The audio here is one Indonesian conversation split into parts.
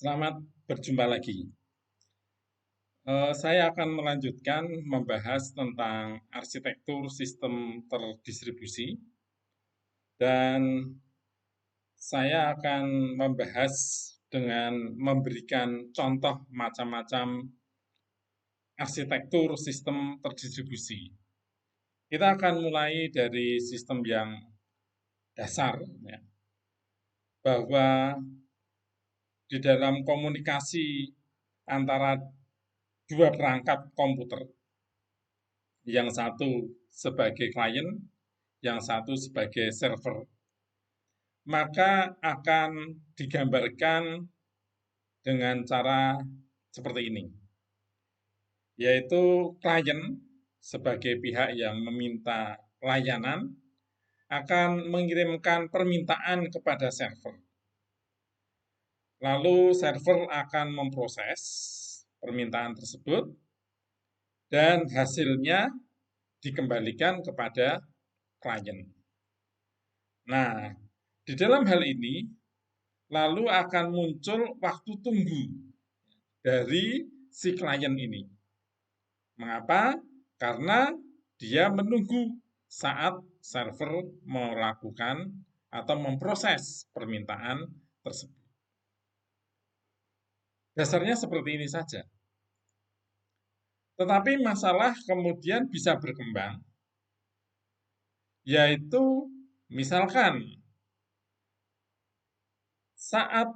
Selamat berjumpa lagi. Saya akan melanjutkan membahas tentang arsitektur sistem terdistribusi dan saya akan membahas dengan memberikan contoh macam-macam arsitektur sistem terdistribusi. Kita akan mulai dari sistem yang dasar, ya, bahwa di dalam komunikasi antara dua perangkat komputer, yang satu sebagai klien, yang satu sebagai server, maka akan digambarkan dengan cara seperti ini, yaitu klien sebagai pihak yang meminta layanan akan mengirimkan permintaan kepada server. Lalu server akan memproses permintaan tersebut dan hasilnya dikembalikan kepada klien. Nah, di dalam hal ini lalu akan muncul waktu tunggu dari si klien ini. Mengapa? Karena dia menunggu saat server melakukan atau memproses permintaan tersebut. Dasarnya seperti ini saja. Tetapi masalah kemudian bisa berkembang, yaitu misalkan saat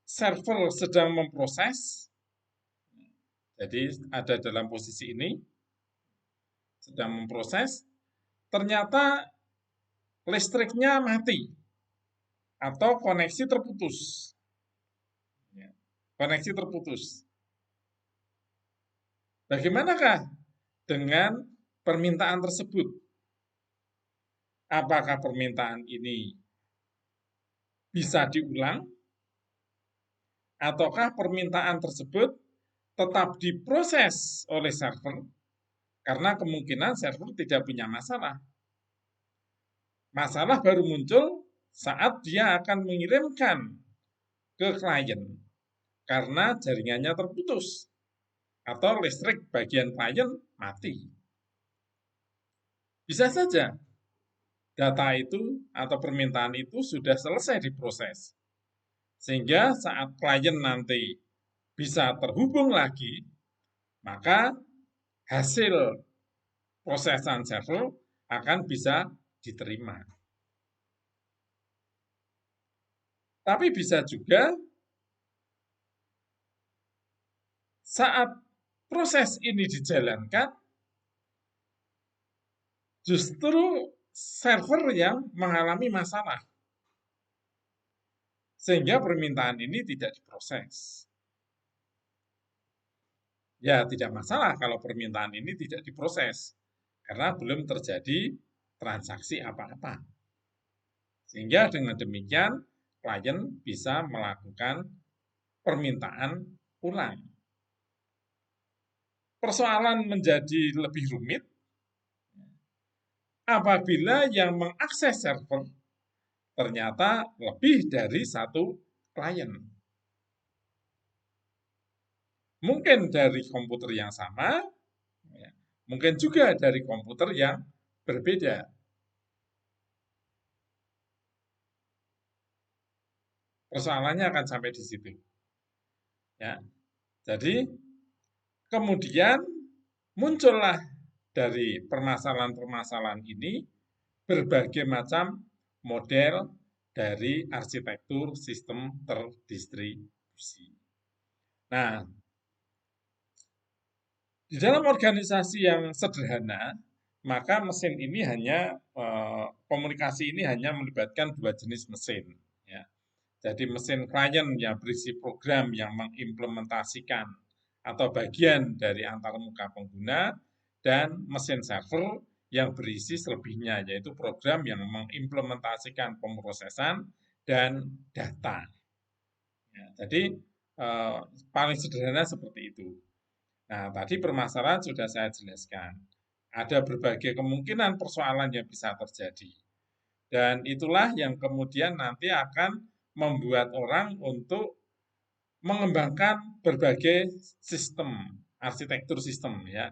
server sedang memproses, jadi ada dalam posisi ini, sedang memproses, ternyata listriknya mati atau koneksi terputus. Koneksi terputus. Bagaimanakah dengan permintaan tersebut? Apakah permintaan ini bisa diulang? Ataukah permintaan tersebut tetap diproses oleh server? Karena kemungkinan server tidak punya masalah. Masalah baru muncul saat dia akan mengirimkan ke klien karena jaringannya terputus atau listrik bagian klien mati. Bisa saja data itu atau permintaan itu sudah selesai diproses. Sehingga saat klien nanti bisa terhubung lagi, maka hasil prosesan server akan bisa diterima. Tapi bisa juga saat proses ini dijalankan, justru server yang mengalami masalah. Sehingga permintaan ini tidak diproses. Ya, tidak masalah kalau permintaan ini tidak diproses. Karena belum terjadi transaksi apa-apa. Sehingga dengan demikian, klien bisa melakukan permintaan ulang. Persoalan menjadi lebih rumit apabila yang mengakses server ternyata lebih dari satu klien. Mungkin dari komputer yang sama, mungkin juga dari komputer yang berbeda. Persoalannya akan sampai di situ. Ya. Jadi kemudian muncullah dari permasalahan-permasalahan ini berbagai macam model dari arsitektur sistem terdistribusi. Nah, di dalam organisasi yang sederhana, maka mesin ini hanya komunikasi ini hanya melibatkan dua jenis mesin. Ya. Jadi mesin klien yang berisi program yang mengimplementasikan atau bagian dari antarmuka pengguna, dan mesin server yang berisi selebihnya, yaitu program yang mengimplementasikan pemrosesan dan data. Ya, jadi paling sederhana seperti itu. Nah, tadi permasalahan sudah saya jelaskan. Ada berbagai kemungkinan persoalan yang bisa terjadi. Dan itulah yang kemudian nanti akan membuat orang untuk mengembangkan berbagai sistem, arsitektur sistem ya.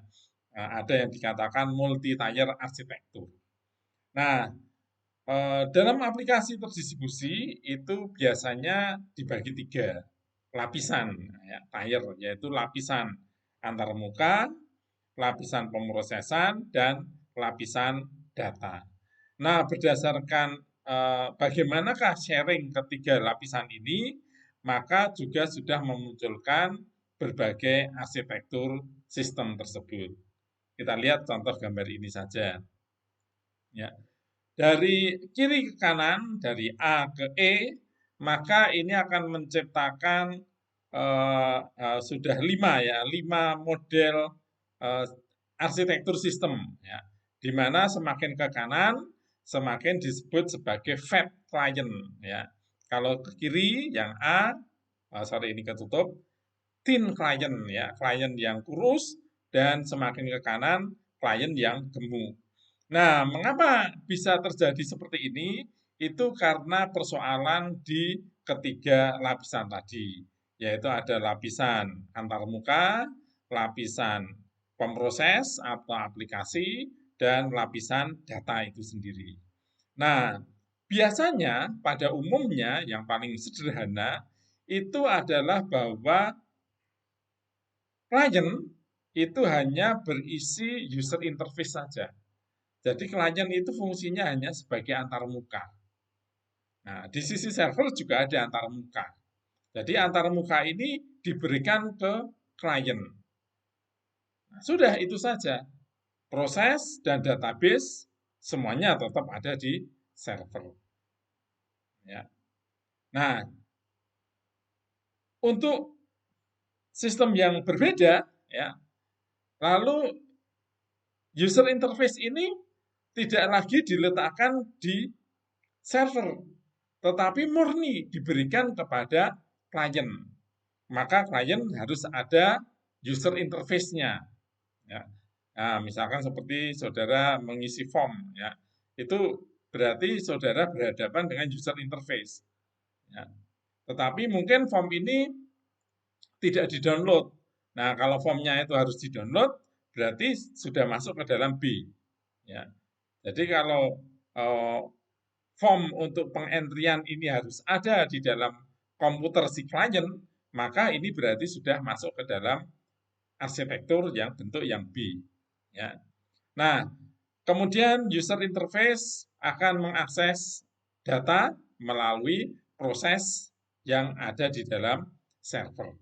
Ada yang dikatakan multi-tier arsitektur. Nah, dalam aplikasi terdistribusi itu biasanya dibagi 3 lapisan ya, tier, yaitu lapisan antarmuka, lapisan pemrosesan, dan lapisan data. Nah, berdasarkan bagaimanakah sharing ketiga lapisan ini, maka juga sudah memunculkan berbagai arsitektur sistem tersebut. Kita lihat contoh gambar ini saja. Ya. Dari kiri ke kanan, dari A ke E, maka ini akan menciptakan sudah 5 model eh, arsitektur sistem, ya, di mana semakin ke kanan semakin disebut sebagai fat client, ya. Kalau ke kiri yang A, sorry ini ketutup, thin client, ya, klien yang kurus, dan semakin ke kanan klien yang gemuk. Nah, mengapa bisa terjadi seperti ini? Itu karena persoalan di ketiga lapisan tadi, yaitu ada lapisan antarmuka, lapisan pemroses atau aplikasi, dan lapisan data itu sendiri. Nah, biasanya pada umumnya yang paling sederhana itu adalah bahwa klien itu hanya berisi user interface saja. Jadi klien itu fungsinya hanya sebagai antarmuka. Nah, di sisi server juga ada antarmuka. Jadi antarmuka ini diberikan ke klien. Nah, sudah itu saja. Proses dan database semuanya tetap ada di server. Ya. Nah, untuk sistem yang berbeda, ya, lalu user interface ini tidak lagi diletakkan di server, tetapi murni diberikan kepada klien. Maka klien harus ada user interface-nya. Ya. Nah, misalkan seperti saudara mengisi form, ya, itu berarti saudara berhadapan dengan user interface. Ya. Tetapi mungkin form ini tidak di-download. Nah, kalau formnya itu harus di-download, berarti sudah masuk ke dalam B. Ya. Jadi kalau form untuk pengentrian ini harus ada di dalam komputer si klien, maka ini berarti sudah masuk ke dalam arsitektur yang bentuk yang B. Ya. Nah, kemudian user interface akan mengakses data melalui proses yang ada di dalam server.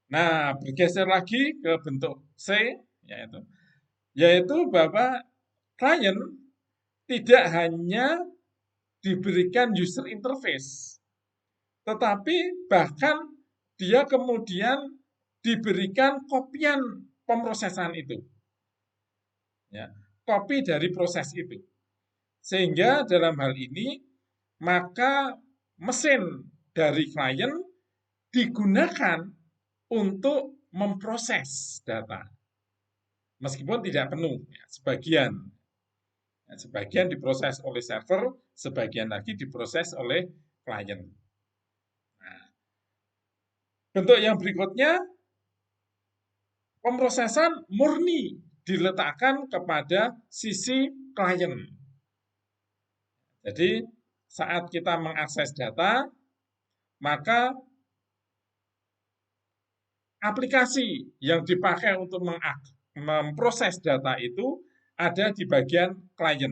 Nah, bergeser lagi ke bentuk C, yaitu bahwa klien tidak hanya diberikan user interface, tetapi bahkan dia kemudian diberikan kopian pemrosesan itu. Ya, kopi dari proses itu. Sehingga dalam hal ini, maka mesin dari klien digunakan untuk memproses data. Meskipun tidak penuh, ya, sebagian. Ya, sebagian diproses oleh server, sebagian lagi diproses oleh klien. Nah, bentuk yang berikutnya, pemrosesan murni diletakkan kepada sisi klien. Jadi, saat kita mengakses data, maka aplikasi yang dipakai untuk memproses data itu ada di bagian klien.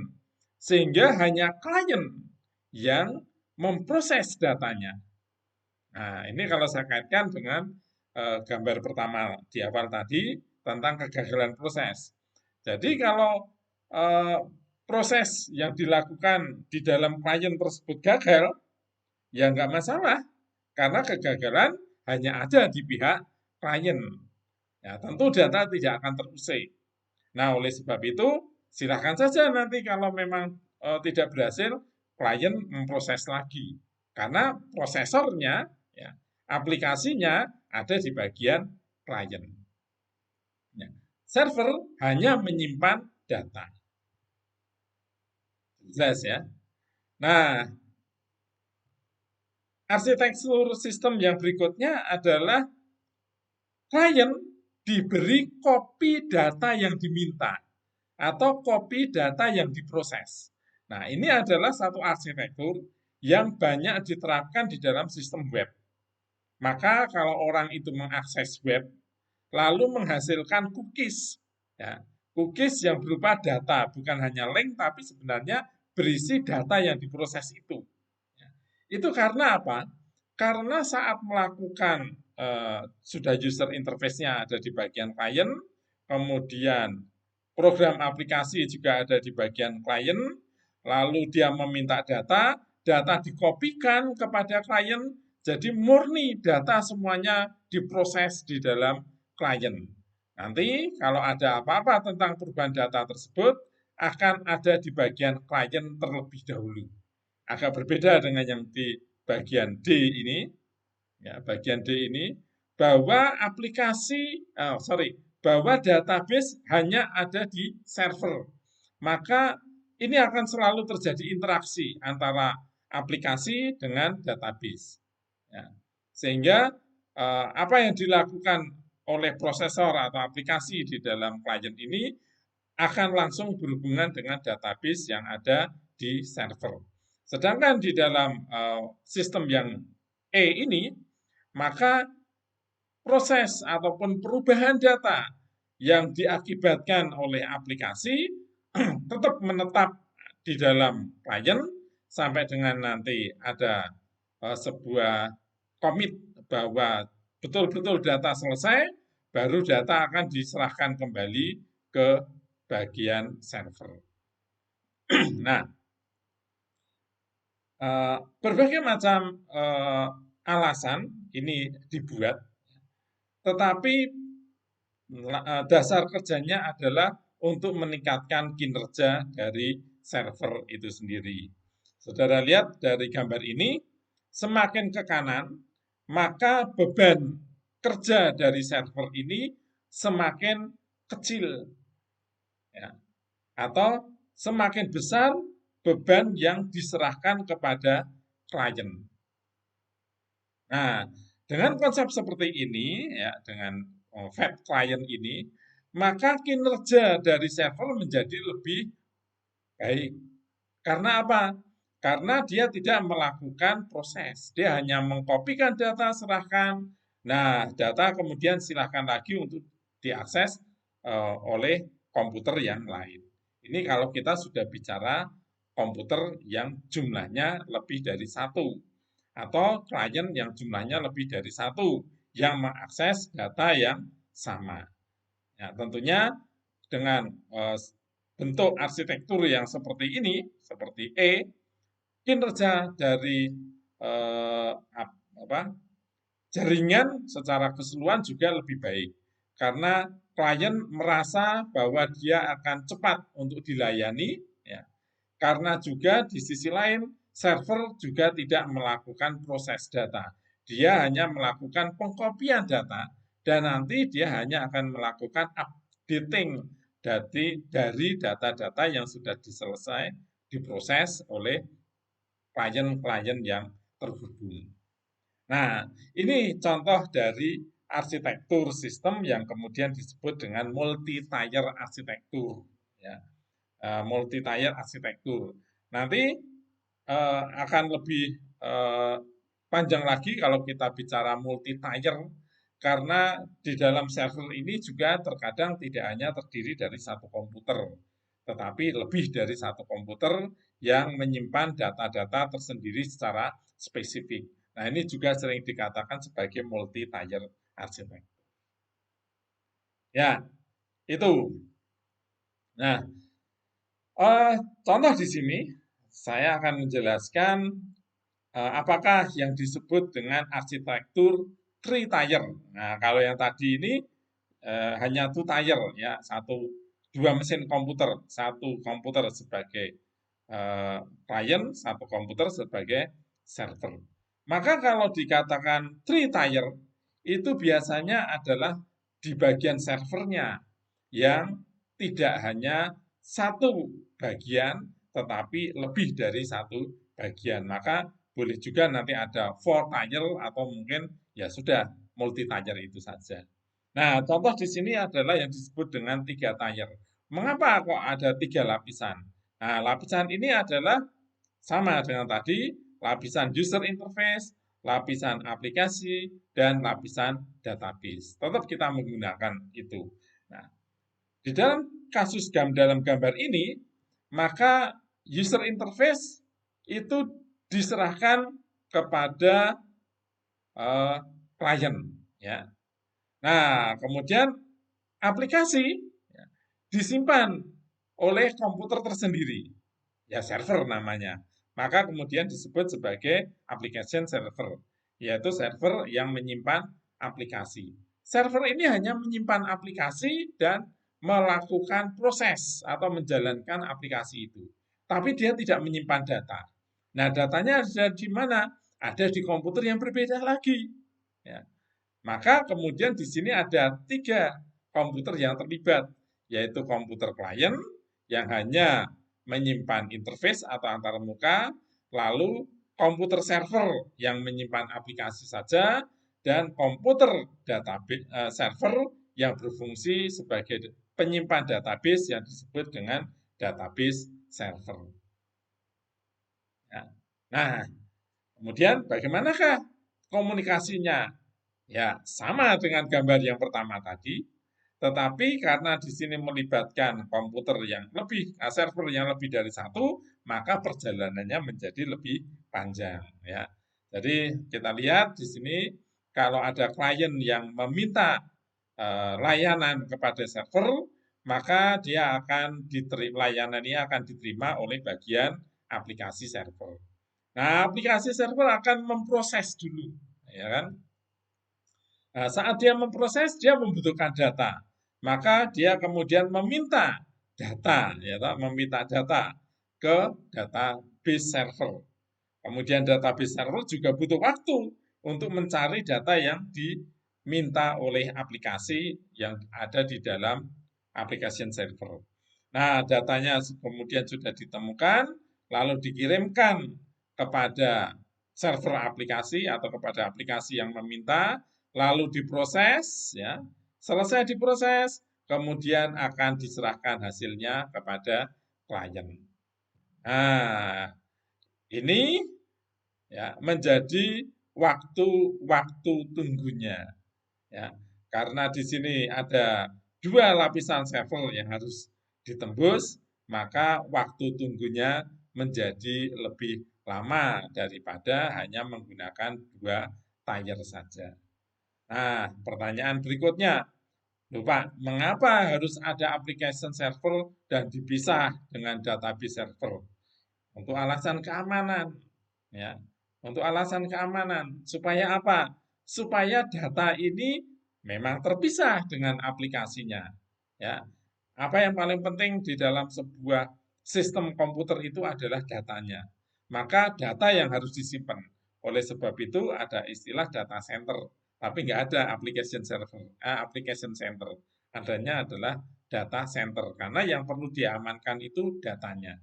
Sehingga hanya klien yang memproses datanya. Nah, ini kalau saya kaitkan dengan gambar pertama di awal tadi tentang kegagalan proses. Jadi kalau proses yang dilakukan di dalam klien tersebut gagal, ya nggak masalah, karena kegagalan hanya ada di pihak klien. Ya, tentu data tidak akan terusik. Nah, oleh sebab itu, silakan saja nanti kalau memang tidak berhasil, klien memproses lagi. Karena prosesornya, ya, aplikasinya ada di bagian klien. Ya. Server hanya menyimpan data. Jelas ya? Nah, Arsitektur sistem yang berikutnya adalah klien diberi copy data yang diminta atau copy data yang diproses. Nah, ini adalah satu arsitektur yang banyak diterapkan di dalam sistem web. Maka kalau orang itu mengakses web, lalu menghasilkan cookies, ya, cookies yang berupa data, bukan hanya link, tapi sebenarnya berisi data yang diproses itu. Ya. Itu karena apa? Karena saat melakukan sudah user interface-nya ada di bagian klien, kemudian program aplikasi juga ada di bagian klien, lalu dia meminta data, data dikopikan kepada klien, jadi murni data semuanya diproses di dalam klien. Nanti kalau ada apa-apa tentang perubahan data tersebut, akan ada di bagian klien terlebih dahulu. Agak berbeda dengan yang di bagian D ini, ya, bagian D ini, bahwa bahwa database hanya ada di server. Maka ini akan selalu terjadi interaksi antara aplikasi dengan database. Ya. Sehingga apa yang dilakukan oleh prosesor atau aplikasi di dalam klien ini akan langsung berhubungan dengan database yang ada di server. Sedangkan di dalam sistem yang E ini, maka proses ataupun perubahan data yang diakibatkan oleh aplikasi tetap menetap di dalam klien sampai dengan nanti ada sebuah komit bahwa betul-betul data selesai, baru data akan diserahkan kembali ke bagian server. Nah, berbagai macam alasan ini dibuat, tetapi dasar kerjanya adalah untuk meningkatkan kinerja dari server itu sendiri. Saudara lihat dari gambar ini, semakin ke kanan, maka beban kerja dari server ini semakin kecil, ya, atau semakin besar beban yang diserahkan kepada klien. Nah, dengan konsep seperti ini, ya, dengan fat client ini, maka kinerja dari server menjadi lebih baik. Karena apa? Karena dia tidak melakukan proses, dia hanya mengkopikan data, serahkan. Nah, data kemudian silahkan lagi untuk diakses oleh komputer yang lain. Ini kalau kita sudah bicara komputer yang jumlahnya lebih dari satu, atau klien yang jumlahnya lebih dari satu, yang mengakses data yang sama. Ya, tentunya dengan bentuk arsitektur yang seperti ini, seperti E, kinerja dari apa, jaringan secara keseluruhan juga lebih baik. Karena klien merasa bahwa dia akan cepat untuk dilayani, ya. Karena juga di sisi lain, server juga tidak melakukan proses data. Dia hanya melakukan pengkopian data, dan nanti dia hanya akan melakukan updating dari data-data yang sudah diselesai, diproses oleh klien-klien yang terhubung. Nah, ini contoh dari arsitektur sistem yang kemudian disebut dengan multi-tier arsitektur. Ya, multi-tier arsitektur. Nanti akan lebih panjang lagi kalau kita bicara multi-tier, karena di dalam server ini juga terkadang tidak hanya terdiri dari satu komputer, tetapi lebih dari satu komputer yang menyimpan data-data tersendiri secara spesifik. Nah, ini juga sering dikatakan sebagai multi-tier arsitektur. Ya, itu. Nah, contoh di sini saya akan menjelaskan apakah yang disebut dengan arsitektur three-tier. Nah, kalau yang tadi ini hanya two-tier, ya, dua mesin komputer, satu komputer sebagai klien, satu komputer sebagai server. Maka kalau dikatakan three-tier, itu biasanya adalah di bagian servernya yang tidak hanya satu bagian, tetapi lebih dari satu bagian. Maka boleh juga nanti ada 4-tier atau mungkin ya sudah multi-tier itu saja. Nah, contoh di sini adalah yang disebut dengan 3-tier. Mengapa kok ada 3 lapisan? Nah, lapisan ini adalah sama dengan tadi, lapisan user interface, lapisan aplikasi, dan lapisan database. Tetap kita menggunakan itu. Nah, di dalam kasus dalam gambar ini, maka user interface itu diserahkan kepada klien, ya. Nah, kemudian aplikasi ya, disimpan oleh komputer tersendiri, ya server namanya. Maka kemudian disebut sebagai application server, yaitu server yang menyimpan aplikasi. Server ini hanya menyimpan aplikasi dan melakukan proses atau menjalankan aplikasi itu. Tapi dia tidak menyimpan data. Nah, datanya ada di mana? Ada di komputer yang berbeda lagi. Ya. Maka kemudian di sini ada 3 komputer yang terlibat, yaitu komputer klien yang hanya menyimpan interface atau antarmuka, lalu komputer server yang menyimpan aplikasi saja, dan komputer database server yang berfungsi sebagai penyimpan database yang disebut dengan database server. Ya. Nah, kemudian bagaimanakah komunikasinya? Ya, sama dengan gambar yang pertama tadi, tetapi karena di sini melibatkan komputer yang lebih, server yang lebih dari satu, maka perjalanannya menjadi lebih panjang. Ya, jadi kita lihat di sini kalau ada klien yang meminta layanan kepada server, maka dia akan diterima, layanan ini akan diterima oleh bagian aplikasi server. Nah, aplikasi server akan memproses dulu, ya kan? Nah, saat dia memproses, dia membutuhkan data. Maka dia kemudian meminta data, ya, meminta data ke database server. Kemudian database server juga butuh waktu untuk mencari data yang diminta oleh aplikasi yang ada di dalam application server. Nah, datanya kemudian sudah ditemukan, lalu dikirimkan kepada server aplikasi atau kepada aplikasi yang meminta, lalu diproses, ya. Selesai diproses, kemudian akan diserahkan hasilnya kepada klien. Nah, ini ya menjadi waktu tunggunya, ya. Karena di sini ada 2 lapisan server yang harus ditembus, maka waktu tunggunya menjadi lebih lama daripada hanya menggunakan 2 tier saja. Nah, pertanyaan berikutnya, Pak, mengapa harus ada application server dan dipisah dengan database server? Untuk alasan keamanan, ya. Untuk alasan keamanan, supaya apa? Supaya data ini memang terpisah dengan aplikasinya, ya. Apa yang paling penting di dalam sebuah sistem komputer itu adalah datanya. Maka data yang harus disimpan. Oleh sebab itu ada istilah data center, tapi nggak ada application server, application center. Adanya adalah data center karena yang perlu diamankan itu datanya.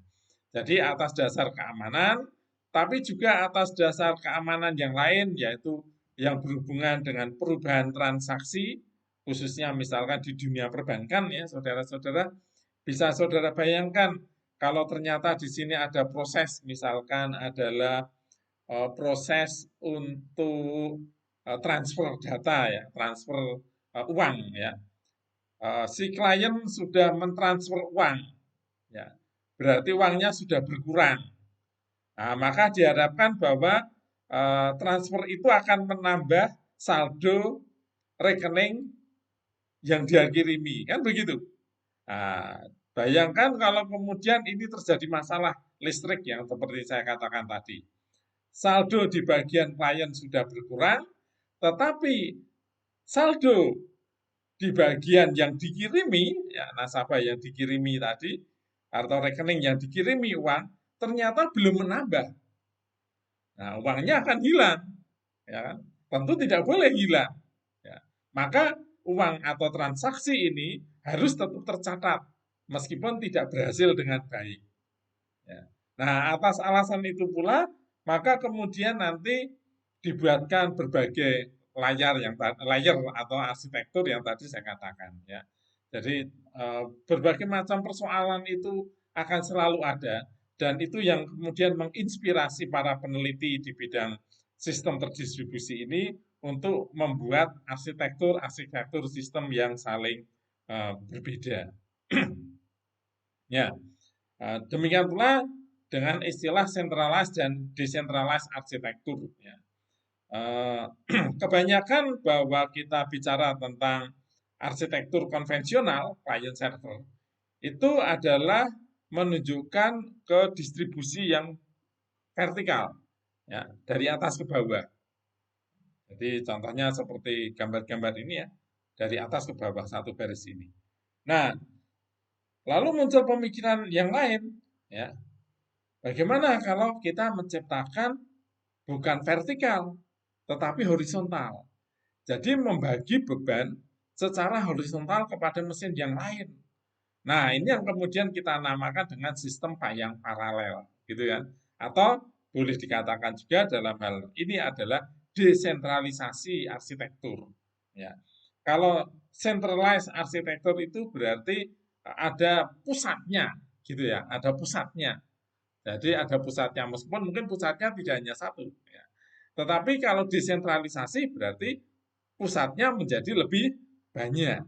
Jadi atas dasar keamanan, tapi juga atas dasar keamanan yang lain, yaitu yang berhubungan dengan perubahan transaksi, khususnya misalkan di dunia perbankan ya, saudara-saudara, bisa saudara bayangkan kalau ternyata di sini ada proses, misalkan adalah proses untuk transfer data ya, transfer uang ya. Si klien sudah mentransfer uang, ya, berarti uangnya sudah berkurang. Nah, maka diharapkan bahwa transfer itu akan menambah saldo rekening yang dia kirimi, kan begitu. Nah, bayangkan kalau kemudian ini terjadi masalah listrik yang seperti saya katakan tadi. Saldo di bagian klien sudah berkurang, tetapi saldo di bagian yang dikirimi, ya, nasabah yang dikirimi tadi, atau rekening yang dikirimi uang, ternyata belum menambah. Nah, uangnya akan hilang, ya kan? Tentu tidak boleh hilang. Ya. Maka uang atau transaksi ini harus tetap tercatat, meskipun tidak berhasil dengan baik. Ya. Nah, atas alasan itu pula, maka kemudian nanti dibuatkan berbagai layer atau arsitektur yang tadi saya katakan ya. Jadi berbagai macam persoalan itu akan selalu ada dan itu yang kemudian menginspirasi para peneliti di bidang sistem terdistribusi ini untuk membuat arsitektur sistem yang saling berbeda. Ya, demikian pula dengan istilah centralized dan decentralized arsitektur. Ya. Kebanyakan bahwa kita bicara tentang arsitektur konvensional client server itu adalah menunjukkan ke distribusi yang vertikal, ya, dari atas ke bawah. Jadi contohnya seperti gambar-gambar ini ya, dari atas ke bawah satu garis ini. Nah, lalu muncul pemikiran yang lain, ya. Bagaimana kalau kita menciptakan bukan vertikal, tetapi horizontal? Jadi membagi beban secara horizontal kepada mesin yang lain. Nah, ini yang kemudian kita namakan dengan sistem payang paralel, gitu kan? Atau boleh dikatakan juga dalam hal ini adalah desentralisasi arsitektur. Ya, kalau centralized arsitektur itu berarti ada pusatnya, gitu ya, ada pusatnya. Jadi ada pusatnya, meskipun mungkin pusatnya tidak hanya satu. Ya. Tetapi kalau desentralisasi berarti pusatnya menjadi lebih banyak.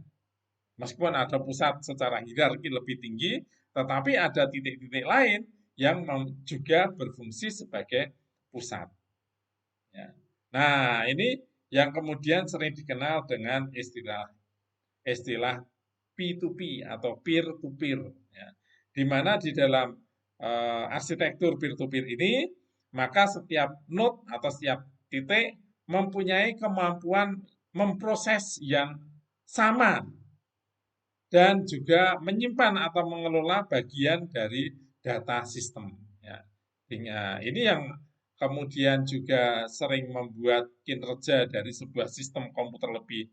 Meskipun ada pusat secara hierarki lebih tinggi, tetapi ada titik-titik lain yang juga berfungsi sebagai pusat. Ya. Nah, ini yang kemudian sering dikenal dengan istilah P2P atau peer-to-peer. Ya. Di mana di dalam arsitektur peer-to-peer ini, maka setiap node atau setiap titik mempunyai kemampuan memproses yang sama dan juga menyimpan atau mengelola bagian dari data sistem. Ya. Ini yang kemudian juga sering membuat kinerja dari sebuah sistem komputer lebih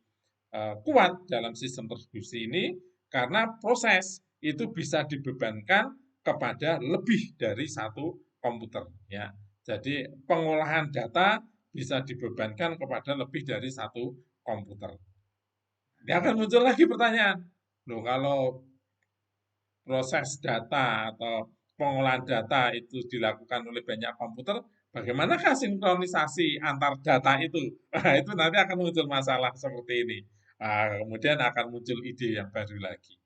kuat dalam sistem distribusi ini karena proses itu bisa dibebankan kepada lebih dari satu komputer. Ya. Jadi pengolahan data bisa dibebankan kepada lebih dari satu komputer. Ini akan muncul lagi pertanyaan, loh kalau proses data atau pengolahan data itu dilakukan oleh banyak komputer, bagaimanakah sinkronisasi antar data itu? Nah, itu nanti akan muncul masalah seperti ini. Nah, kemudian akan muncul ide yang baru lagi,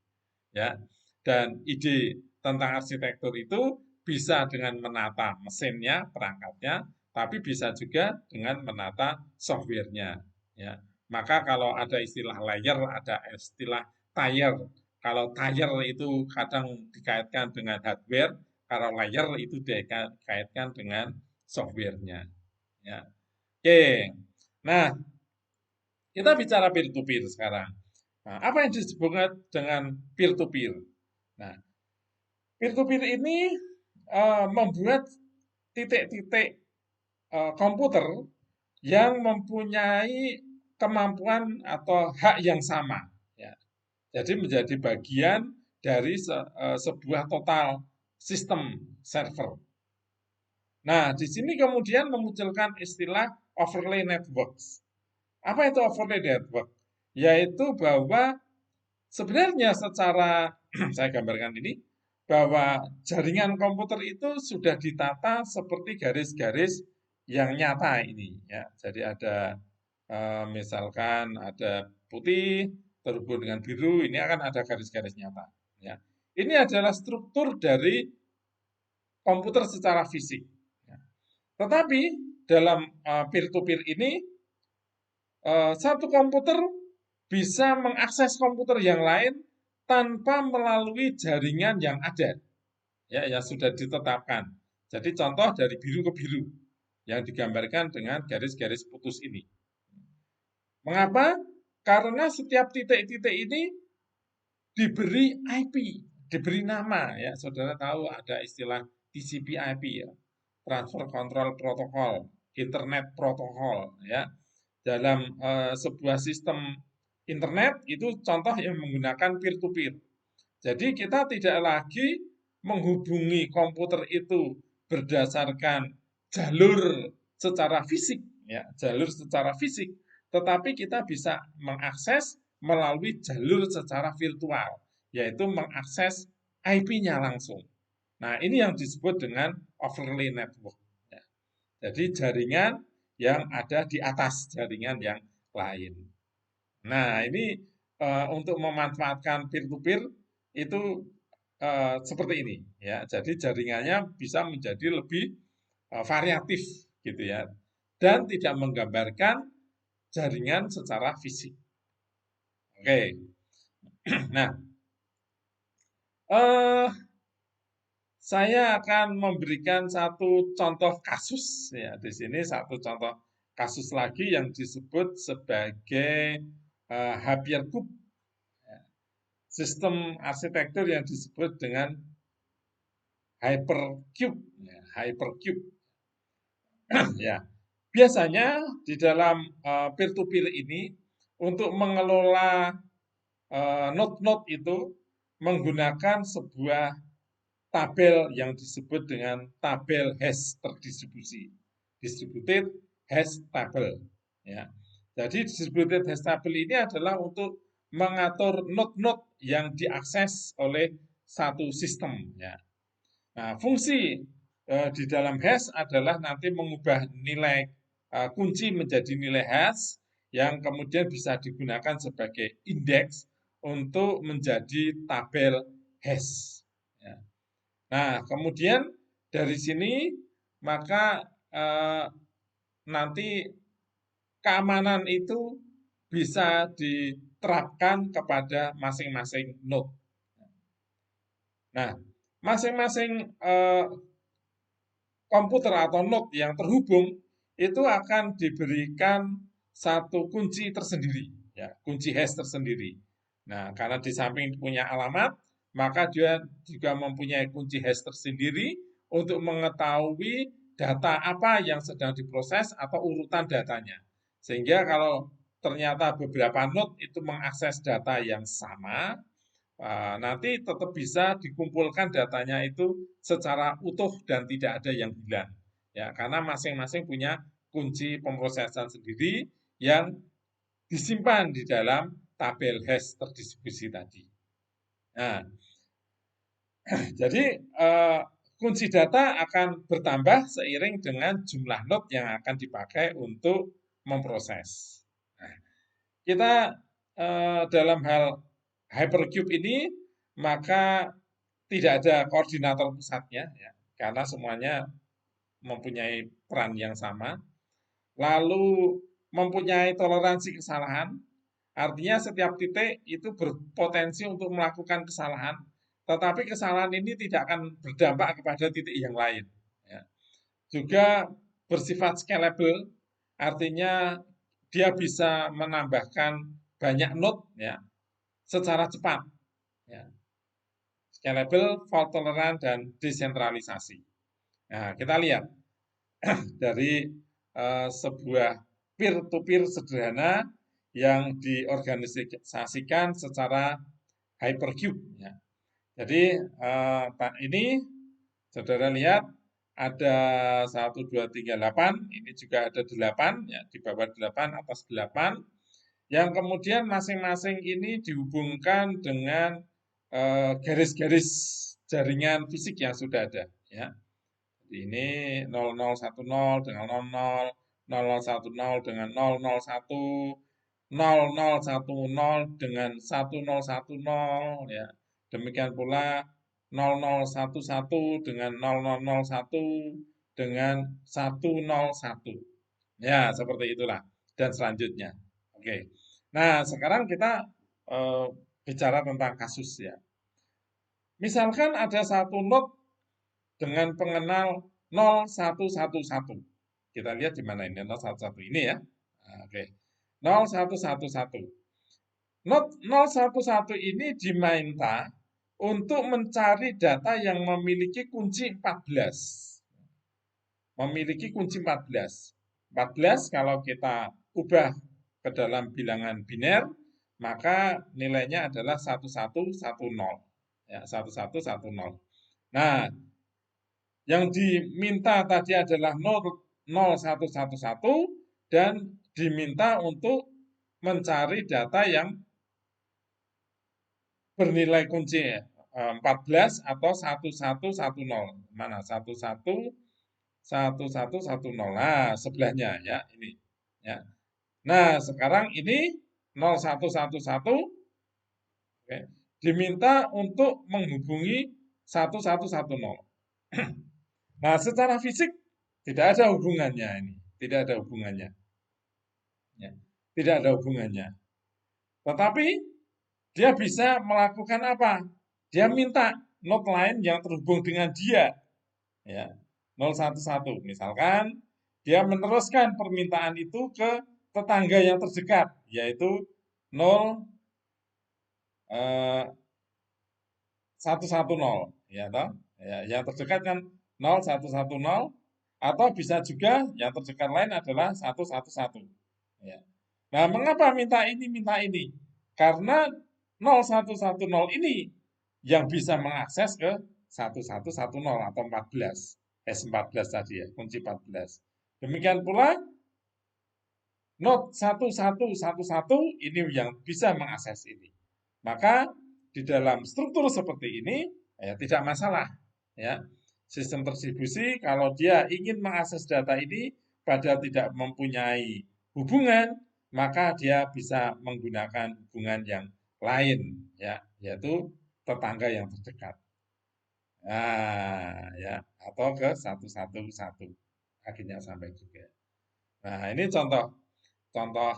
ya. Dan ide tentang arsitektur itu bisa dengan menata mesinnya, perangkatnya, tapi bisa juga dengan menata softwarenya. Ya. Maka kalau ada istilah layer, ada istilah tier. Kalau tier itu kadang dikaitkan dengan hardware, kalau layer itu dikaitkan dengan softwarenya. Ya. Oke, nah kita bicara peer-to-peer sekarang. Nah, apa yang disebut dengan peer-to-peer? Nah, peer-to-peer ini membuat titik-titik komputer yang mempunyai kemampuan atau hak yang sama. Ya. Jadi menjadi bagian dari sebuah total sistem server. Nah, di sini kemudian memunculkan istilah overlay networks. Apa itu overlay network? Yaitu bahwa sebenarnya secara saya gambarkan ini bahwa jaringan komputer itu sudah ditata seperti garis-garis yang nyata ini ya. Jadi ada misalkan ada putih terhubung dengan biru, ini akan ada garis-garis nyata ya. Ini adalah struktur dari komputer secara fisik. Ya. Tetapi dalam peer-to-peer ini satu komputer bisa mengakses komputer yang lain tanpa melalui jaringan yang ada, ya, yang sudah ditetapkan. Jadi contoh dari biru ke biru yang digambarkan dengan garis-garis putus ini. Mengapa? Karena setiap titik-titik ini diberi IP, diberi nama, ya. Saudara tahu ada istilah TCP/IP ya, Transfer Control Protocol, Internet Protocol, ya. Dalam sebuah sistem internet itu contoh yang menggunakan peer-to-peer. Jadi kita tidak lagi menghubungi komputer itu berdasarkan jalur secara fisik, ya, jalur secara fisik, tetapi kita bisa mengakses melalui jalur secara virtual, yaitu mengakses IP-nya langsung. Nah, ini yang disebut dengan overlay network. Ya. Jadi jaringan yang ada di atas jaringan yang lain. Nah, ini untuk memanfaatkan peer-to-peer itu seperti ini, ya. Jadi jaringannya bisa menjadi lebih variatif, gitu ya, dan tidak menggambarkan jaringan secara fisik. Oke, nah, eh, saya akan memberikan satu contoh kasus, ya. Di sini satu contoh kasus lagi yang disebut sebagai Hypercube, sistem arsitektur yang disebut dengan Hypercube, ya, Hypercube. Ya, biasanya di dalam peer-to-peer ini untuk mengelola node-node itu menggunakan sebuah tabel yang disebut dengan tabel hash terdistribusi, distributed hash table. Ya. Jadi distributed hash table ini adalah untuk mengatur node-node yang diakses oleh satu sistem. Ya. Nah, fungsi di dalam hash adalah nanti mengubah nilai kunci menjadi nilai hash yang kemudian bisa digunakan sebagai indeks untuk menjadi tabel hash. Ya. Nah, kemudian dari sini maka nanti keamanan itu bisa diterapkan kepada masing-masing node. Nah, masing-masing komputer atau node yang terhubung itu akan diberikan satu kunci tersendiri, ya, kunci hash tersendiri. Nah, karena di samping punya alamat, maka dia juga mempunyai kunci hash tersendiri untuk mengetahui data apa yang sedang diproses atau urutan datanya. Sehingga kalau ternyata beberapa node itu mengakses data yang sama, nanti tetap bisa dikumpulkan datanya itu secara utuh dan tidak ada yang hilang. Ya, karena masing-masing punya kunci pemrosesan sendiri yang disimpan di dalam tabel hash terdistribusi tadi. Nah, jadi kunci data akan bertambah seiring dengan jumlah node yang akan dipakai untuk memproses. Nah, kita dalam hal Hypercube ini maka tidak ada koordinator pusatnya, ya, karena semuanya mempunyai peran yang sama. Lalu mempunyai toleransi kesalahan, artinya setiap titik itu berpotensi untuk melakukan kesalahan, tetapi kesalahan ini tidak akan berdampak kepada titik yang lain. Ya. Juga bersifat scalable, artinya dia bisa menambahkan banyak node, ya, secara cepat. Ya. Scalable, fault tolerant, dan desentralisasi. Nah, kita lihat dari sebuah peer-to-peer sederhana yang diorganisasikan secara Hypercube. Ya. Jadi ini saudara lihat ada 1, 2, 3, 8, ini juga ada 8, ya, di bawah 8, atas 8, yang kemudian masing-masing ini dihubungkan dengan garis-garis jaringan fisik yang sudah ada. Ya. Ini 0010 dengan 00, 0010 dengan 001, 0010 dengan 1010, ya. Demikian pula 0011 dengan 0001 dengan 101. Ya, seperti itulah dan selanjutnya. Oke. Nah, sekarang kita bicara tentang kasus, ya. Misalkan ada satu node dengan pengenal 0111. Kita lihat di mana ini 011 ini, ya. Nah, oke. 0111. Node 011 ini diminta untuk mencari data yang memiliki kunci 14. Memiliki kunci 14. 14 kalau kita ubah ke dalam bilangan biner, maka nilainya adalah 1110. Ya, 1110. Nah, Yang diminta tadi adalah 0111 dan diminta untuk mencari data yang bernilai kunci 14 atau 1110. Mana? 1110. Nah, sebelahnya ya ini. Ya. Nah, sekarang ini 0111 oke, diminta untuk menghubungi 1110. Nah, secara fisik tidak ada hubungannya ini, tidak ada hubungannya. Ya, tidak ada hubungannya. Tetapi dia bisa melakukan apa? Dia minta node lain yang terhubung dengan dia, ya, 011. Misalkan dia meneruskan permintaan itu ke tetangga yang terdekat, yaitu 0110, ya toh? Ya, yang terdekat kan 0110 atau bisa juga yang terdekat lain adalah 111. Ya. Nah, mengapa minta ini? Karena 0110 ini yang bisa mengakses ke 1110 atau 14. 14 tadi ya, kunci 14. Demikian pula node 1111 ini yang bisa mengakses ini. Maka di dalam struktur seperti ini ya tidak masalah ya. Sistem distribusi kalau dia ingin mengakses data ini padahal tidak mempunyai hubungan, maka dia bisa menggunakan hubungan yang lain ya, yaitu tetangga yang terdekat. Nah, ya, atau ke 111 akhirnya sampai juga. Nah, ini contoh contoh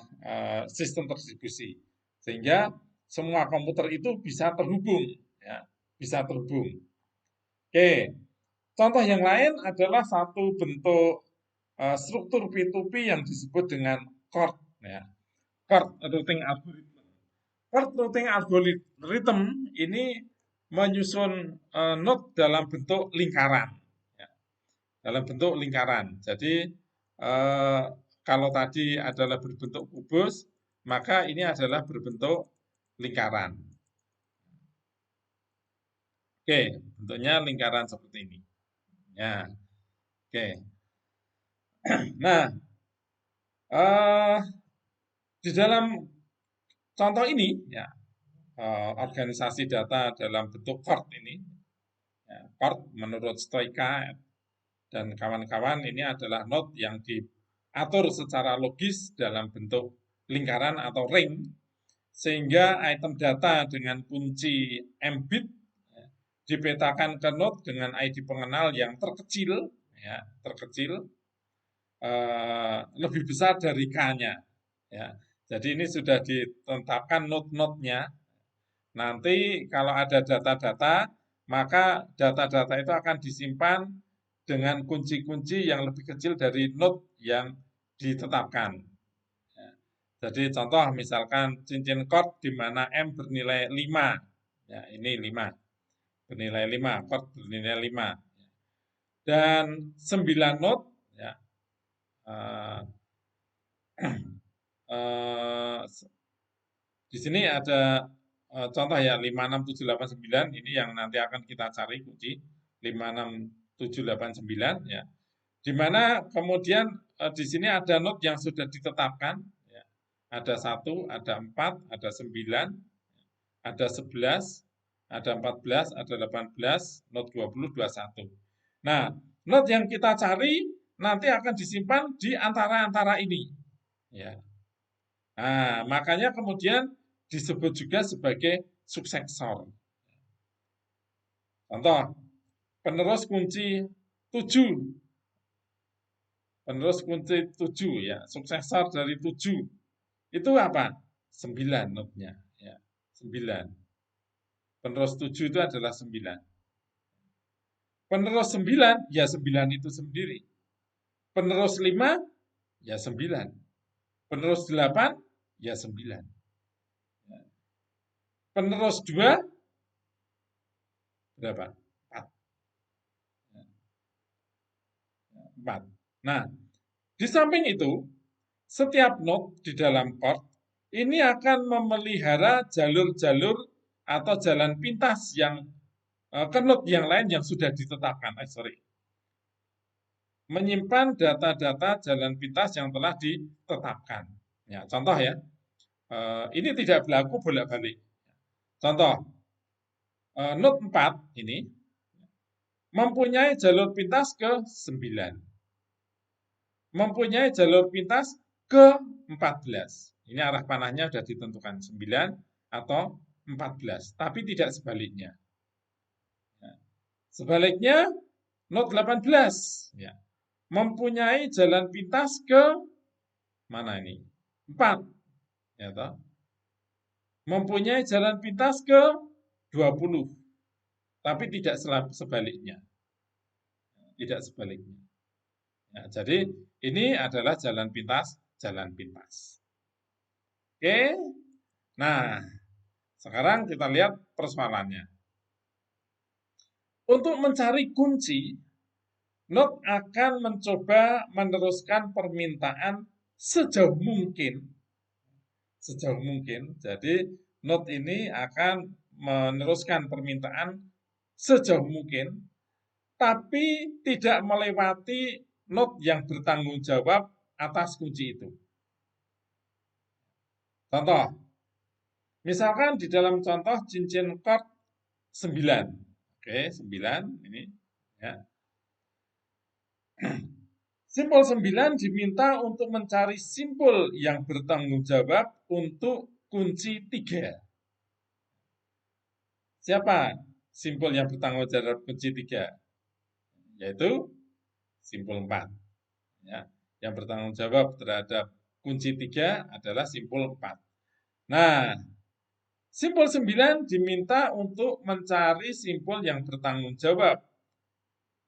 sistem distribusi. Sehingga semua komputer itu bisa terhubung ya, bisa terhubung. Oke, contoh yang lain adalah satu bentuk struktur P2P yang disebut dengan chord ya. Chord routing algorithm. Chord routing algorithm ini menyusun node dalam bentuk lingkaran ya, dalam bentuk lingkaran. Jadi kalau tadi adalah berbentuk kubus, maka ini adalah berbentuk lingkaran. Oke, bentuknya lingkaran seperti ini. Ya, oke. Nah, di dalam contoh ini, ya, organisasi data dalam bentuk chord ini, ya, chord menurut Stoika dan kawan-kawan ini adalah node yang diatur secara logis dalam bentuk lingkaran atau ring, sehingga item data dengan kunci M-bit ya, dipetakan ke node dengan ID pengenal yang terkecil, ya, terkecil lebih besar dari K-nya. Ya. Jadi ini sudah ditetapkan node-node-nya. Nanti kalau ada data-data, maka data-data itu akan disimpan dengan kunci-kunci yang lebih kecil dari node yang ditetapkan. Ya. Jadi contoh misalkan cincin chord di mana M bernilai 5. Ya, ini 5. Bernilai 5, chord bernilai 5. Dan 9 node ya, di sini ada contoh ya 56789 ini yang nanti akan kita cari kunci 56789 ya. Di mana kemudian di sini ada node yang sudah ditetapkan ya. Ada 1, ada 4, ada 9, ada 11, ada 14, ada 18, node 20, 21. Nah, node yang kita cari nanti akan disimpan di antara-antara ini ya. Nah, makanya kemudian disebut juga sebagai suksesor. Contoh, penerus kunci 7. Penerus kunci 7 ya, suksesor dari 7. Itu apa? 9 notnya ya. 9. Penerus 7 itu adalah 9. Penerus 9 ya 9 itu sendiri. Penerus 5 ya 9. Penerus 8 ya 9. Penerus 2 berapa? 4. 4. Nah, di samping itu, setiap node di dalam chord ini akan memelihara jalur-jalur atau jalan pintas yang ke node yang lain yang sudah ditetapkan. Sorry. menyimpan data-data jalan pintas yang telah ditetapkan. Ya, contoh ya, ini tidak berlaku bolak-balik. Contoh, Note 4 ini mempunyai jalur pintas ke 9, mempunyai jalur pintas ke 14. Ini arah panahnya sudah ditentukan 9 atau 14, tapi tidak sebaliknya. Sebaliknya, Note 18 ya, mempunyai jalan pintas ke mana ini? 4. Ya, toh? Mempunyai jalan pintas ke 20, tapi tidak sebaliknya. Tidak sebaliknya. Ya, jadi ini adalah jalan pintas, jalan pintas. Oke. Nah, sekarang kita lihat persoalannya. Untuk mencari kunci, Note akan mencoba meneruskan permintaan sejauh mungkin. Sejauh mungkin. Jadi, Note ini akan meneruskan permintaan sejauh mungkin, tapi tidak melewati Note yang bertanggung jawab atas kunci itu. Contoh, misalkan di dalam contoh cincin chord 9. Oke, 9 ini ya. Simpul 9 diminta untuk mencari simpul yang bertanggung jawab untuk kunci 3. Siapa simpul yang bertanggung jawab kunci 3? Yaitu simpul 4. Ya. Yang bertanggung jawab terhadap kunci 3 adalah simpul 4. Nah, simpul 9 diminta untuk mencari simpul yang bertanggung jawab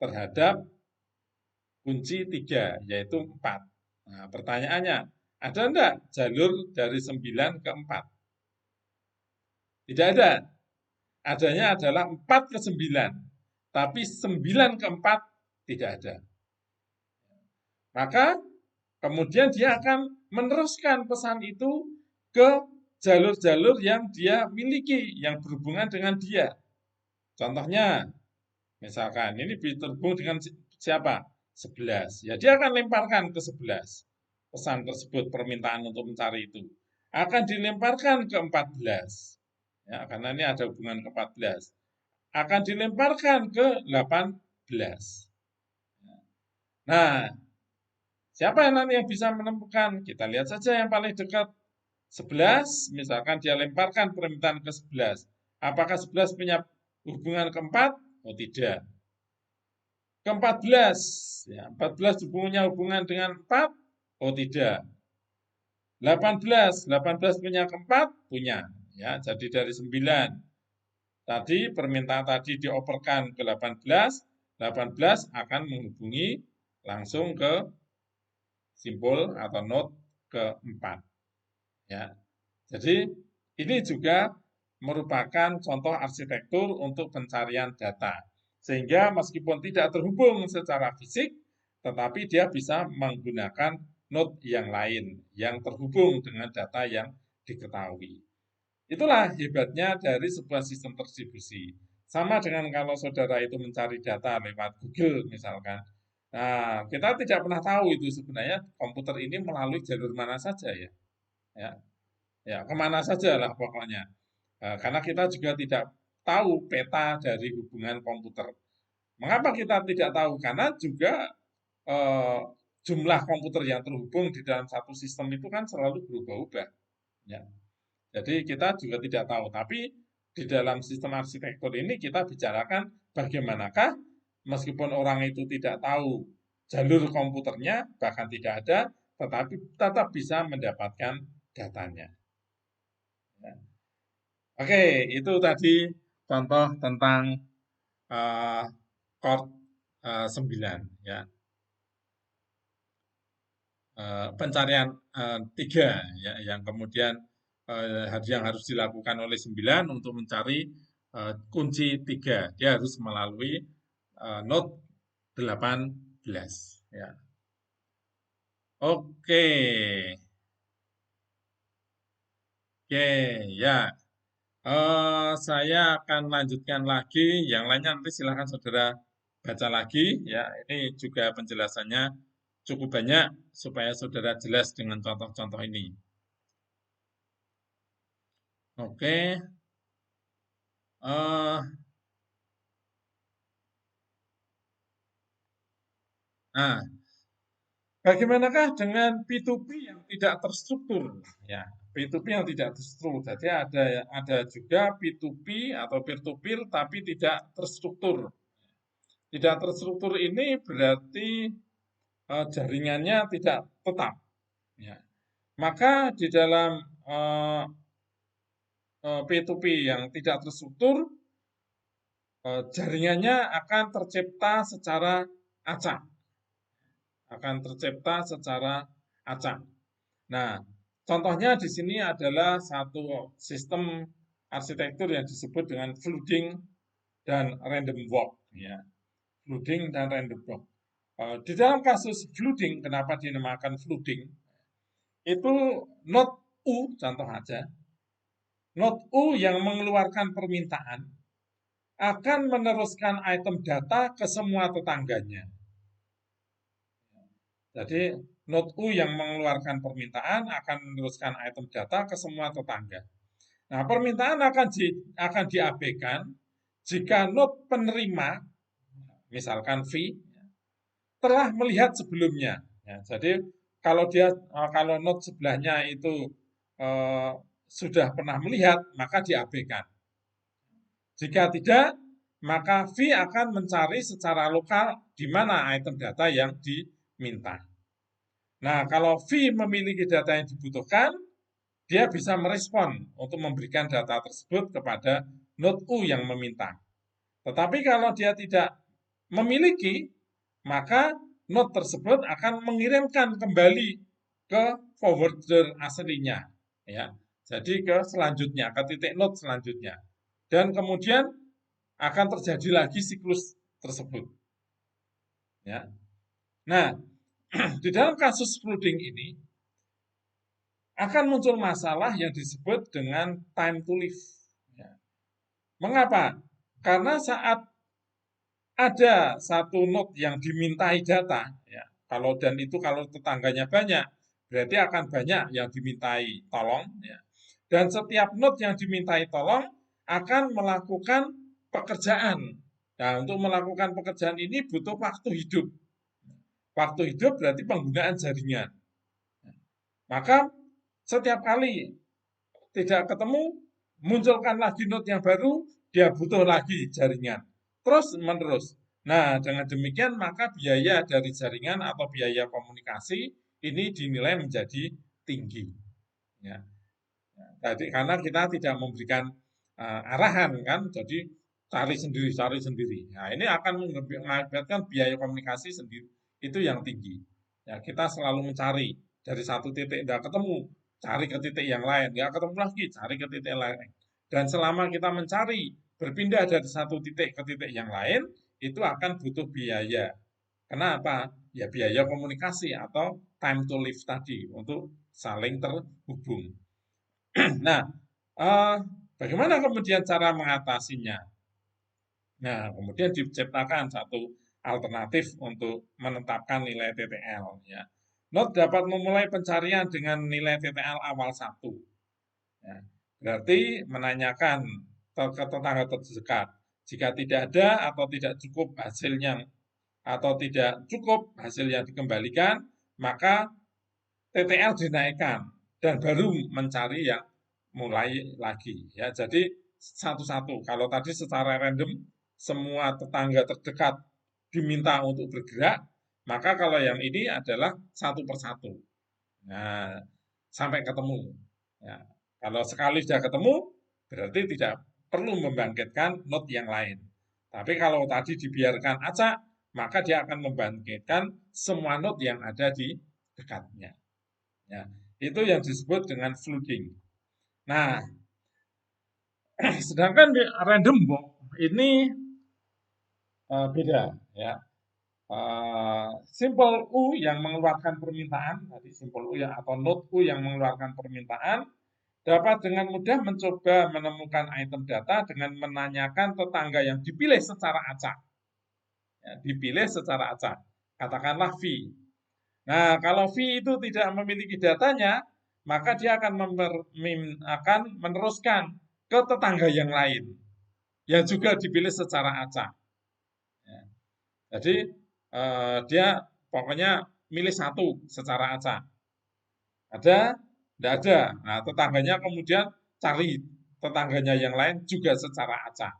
terhadap kunci 3, yaitu 4. Nah, pertanyaannya, ada enggak jalur dari 9 ke 4? Tidak ada. Adanya adalah 4 ke 9. Tapi 9 ke 4 tidak ada. Maka kemudian dia akan meneruskan pesan itu ke jalur-jalur yang dia miliki, yang berhubungan dengan dia. Contohnya, misalkan ini terhubung dengan siapa? 11. Ya, dia akan lemparkan ke 11. Pesan tersebut, permintaan untuk mencari itu. Akan dilemparkan ke 14. Ya, karena ini ada hubungan ke 14. Akan dilemparkan ke 18. Nah, siapa yang nanti yang bisa menemukan? Kita lihat saja yang paling dekat. 11, misalkan dia lemparkan permintaan ke 11. Apakah 11 punya hubungan ke 4? Oh, tidak. Ke 14, ya, 14 punya hubungan dengan 4? Oh, tidak. 18 punya ke 4? Punya. Ya, jadi dari 9. Tadi permintaan tadi dioperkan ke 18, 18 akan menghubungi langsung ke simpul atau note ke-4. Ya. Jadi ini juga merupakan contoh arsitektur untuk pencarian data. Sehingga meskipun tidak terhubung secara fisik, tetapi dia bisa menggunakan node yang lain yang terhubung dengan data yang diketahui. Itulah hebatnya dari sebuah sistem distribusi. Sama dengan kalau saudara itu mencari data lewat Google misalkan. Nah, kita tidak pernah tahu itu sebenarnya komputer ini melalui jalur mana saja ya. Ya, ya kemana saja lah pokoknya. Karena kita juga tidak tahu peta dari hubungan komputer. Mengapa kita tidak tahu? Karena juga eh, jumlah komputer yang terhubung di dalam satu sistem itu kan selalu berubah-ubah. Ya. Jadi kita juga tidak tahu. Tapi di dalam sistem arsitektur ini kita bicarakan bagaimanakah meskipun orang itu tidak tahu jalur komputernya, bahkan tidak ada, tetapi tetap bisa mendapatkan datanya. Ya. Oke, itu tadi contoh tentang uh, chord 9 ya. Pencarian 3 ya, yang kemudian yang harus dilakukan oleh 9 untuk mencari kunci 3. Dia harus melalui note 18 ya. Oke. Oke, ya. Saya akan lanjutkan lagi, yang lainnya nanti silakan saudara baca lagi ya. Ini juga penjelasannya cukup banyak supaya saudara jelas dengan contoh-contoh ini. Oke, eh, nah, bagaimanakah dengan P2P yang tidak terstruktur? Ya, P2P yang tidak terstruktur. Jadi ada juga P2P atau peer-to-peer tapi tidak terstruktur. Tidak terstruktur ini berarti jaringannya tidak tetap. Ya. Maka di dalam P2P yang tidak terstruktur, jaringannya akan tercipta secara acak. Akan tercipta secara acak. Nah, contohnya di sini adalah satu sistem arsitektur yang disebut dengan flooding dan random walk. Ya. Flooding dan random walk. Di dalam kasus flooding, kenapa dinamakan flooding? Itu node U, contoh aja. Node U yang mengeluarkan permintaan akan meneruskan item data ke semua tetangganya. Jadi node U yang mengeluarkan permintaan akan meneruskan item data ke semua tetangga. Nah, permintaan akan diabaikan jika node penerima, misalkan V, telah melihat sebelumnya. Ya, jadi kalau node sebelahnya itu eh, sudah pernah melihat, maka diabaikan. Jika tidak, maka V akan mencari secara lokal di mana item data yang diminta. Nah, kalau V memiliki data yang dibutuhkan, dia bisa merespon untuk memberikan data tersebut kepada node U yang meminta. Tetapi kalau dia tidak memiliki, maka node tersebut akan mengirimkan kembali ke forwarder aslinya. Ya, jadi ke selanjutnya, ke titik node selanjutnya. Dan kemudian akan terjadi lagi siklus tersebut. Ya. Nah, di dalam kasus flooding ini, akan muncul masalah yang disebut dengan time to live. Ya. Mengapa? Karena saat ada satu node yang dimintai data, ya, kalau tetangganya banyak, berarti akan banyak yang dimintai tolong. Ya. Dan setiap node yang dimintai tolong akan melakukan pekerjaan. Nah, untuk melakukan pekerjaan ini butuh waktu hidup. Waktu hidup berarti penggunaan jaringan. Maka setiap kali tidak ketemu, munculkan lagi node yang baru, dia butuh lagi jaringan. Terus menerus. Nah, dengan demikian maka biaya dari jaringan atau biaya komunikasi ini dinilai menjadi tinggi. Ya. Jadi karena kita tidak memberikan arahan kan, jadi cari sendiri. Nah, ini akan mengakibatkan biaya komunikasi sendiri itu yang tinggi. Ya, kita selalu mencari dari satu titik tidak ketemu, cari ke titik yang lain, nggak ketemu lagi, cari ke titik lain. Dan selama kita mencari berpindah dari satu titik ke titik yang lain, itu akan butuh biaya. Kenapa? Ya biaya komunikasi atau time to live tadi untuk saling terhubung. Nah, eh, bagaimana kemudian cara mengatasinya? Nah, kemudian diciptakan satu alternatif untuk menetapkan nilai TTL. Ya. Node dapat memulai pencarian dengan nilai TTL awal 1. Ya. Berarti menanyakan ke tetangga terdekat. Jika tidak ada atau tidak cukup hasilnya atau tidak cukup hasil yang dikembalikan, maka TTL dinaikkan dan baru mencari yang mulai lagi ya. Jadi satu-satu. Kalau tadi secara random semua tetangga terdekat diminta untuk bergerak, maka kalau yang ini adalah satu persatu. Nah, sampai ketemu. Ya. Kalau sekali sudah ketemu, berarti tidak perlu membangkitkan node yang lain. Tapi kalau tadi dibiarkan acak, maka dia akan membangkitkan semua node yang ada di dekatnya. Ya, itu yang disebut dengan flooding. Nah, sedangkan di random walk ini beda ya. Simple U yang mengeluarkan permintaan, tadi simple U yang atau node U yang mengeluarkan permintaan dapat dengan mudah mencoba menemukan item data dengan menanyakan tetangga yang dipilih secara acak. ya, dipilih secara acak. Katakanlah V. Nah, kalau V itu tidak memiliki datanya, maka dia akan meneruskan ke tetangga yang lain, yang juga dipilih secara acak. Ya. Jadi, dia pokoknya milih satu secara acak. Ada? Tidak ada. Nah, tetangganya kemudian cari tetangganya yang lain juga secara acak.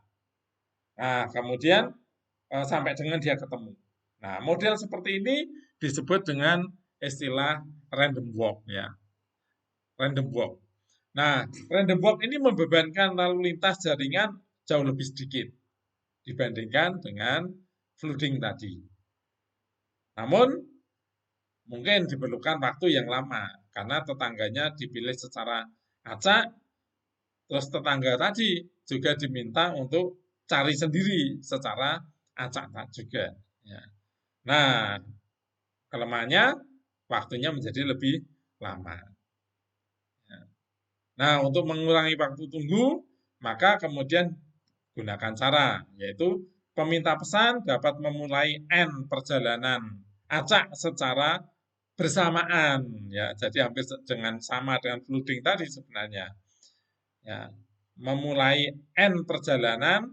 Nah, kemudian sampai dengan dia ketemu. Nah, model seperti ini disebut dengan istilah random walk ya, random walk. Nah, random walk ini membebankan lalu lintas jaringan jauh lebih sedikit dibandingkan dengan flooding tadi. Namun, mungkin diperlukan waktu yang lama karena tetangganya dipilih secara acak, terus tetangga tadi juga diminta untuk cari sendiri secara acak juga. Ya. Nah, kelemahannya waktunya menjadi lebih lama. Ya. Nah, untuk mengurangi waktu tunggu, maka kemudian gunakan cara, yaitu peminta pesan dapat memulai N perjalanan acak secara bersamaan. Ya, jadi hampir dengan sama dengan flooding tadi sebenarnya. Ya, memulai N perjalanan